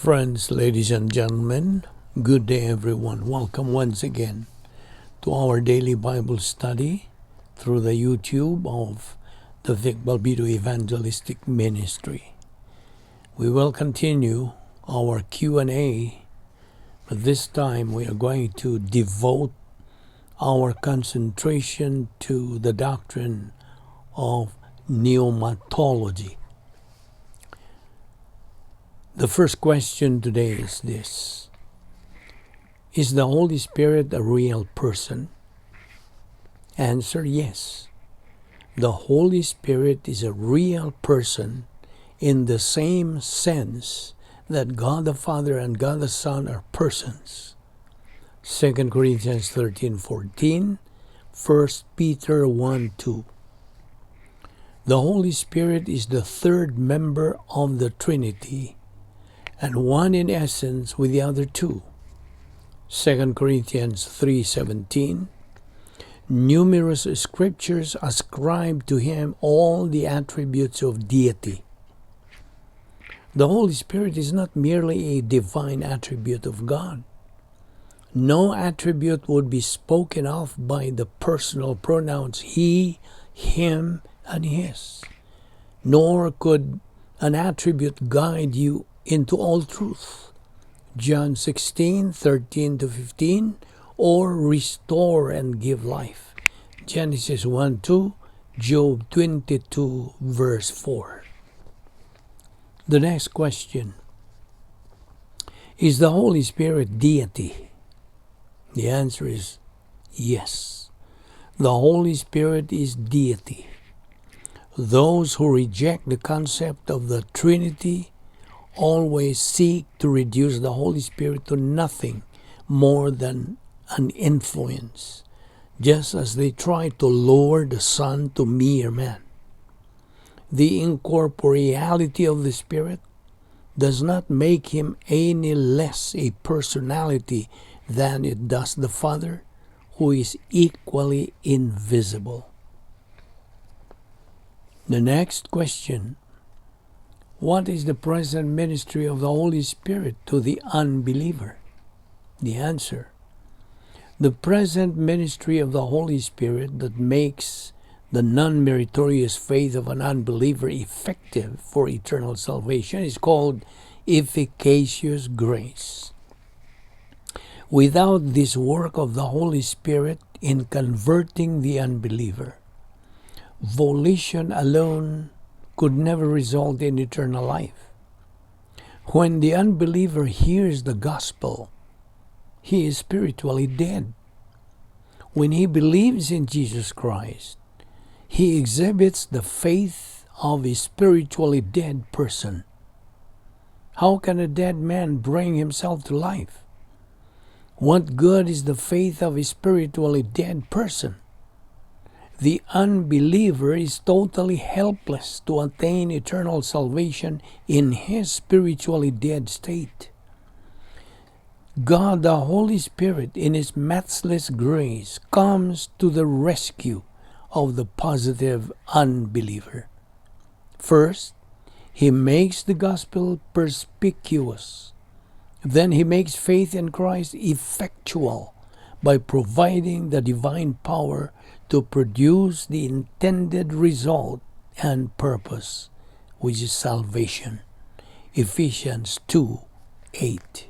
Friends, ladies and gentlemen, good day everyone. Welcome once again to our daily Bible study through the YouTube of the Balbido Evangelistic Ministry. We will continue our Q&A, but this time we are going to devote our concentration to the doctrine of pneumatology. The first question today is this: is the Holy Spirit a real person? Answer: yes. The Holy Spirit is a real person in the same sense that God the Father and God the Son are persons. 2 Corinthians 13:14, 1 Peter 1:2. The Holy Spirit is the third member of the Trinity, and one in essence with the other two. 2 Corinthians 3:17. Numerous scriptures ascribe to him all the attributes of deity. The Holy Spirit is not merely a divine attribute of God. No attribute would be spoken of by the personal pronouns he, him, and his. Nor could an attribute guide you into all truth, John 16:13-15, or restore and give life, Genesis 1:2, Job 22 verse 4. The next question: is the Holy Spirit deity? The answer is yes. The Holy Spirit is deity. Those who reject the concept of the Trinity always seek to reduce the Holy Spirit to nothing more than an influence, just as they try to lower the Son to mere man. The incorporeality of the Spirit does not make him any less a personality than it does the Father, who is equally invisible. The next question: what is the present ministry of the Holy Spirit to the unbeliever? The answer: the present ministry of the Holy Spirit that makes the non-meritorious faith of an unbeliever effective for eternal salvation is called efficacious grace. Without this work of the Holy Spirit in converting the unbeliever, volition alone could never result in eternal life. When the unbeliever hears the gospel, he is spiritually dead. When he believes in Jesus Christ, he exhibits the faith of a spiritually dead person. How can a dead man bring himself to life? What good is the faith of a spiritually dead person? The unbeliever is totally helpless to attain eternal salvation in his spiritually dead state. God the Holy Spirit, in his matchless grace, comes to the rescue of the positive unbeliever. First, he makes the gospel perspicuous. Then he makes faith in Christ effectual by providing the divine power to produce the intended result and purpose, which is salvation. Ephesians 2:8.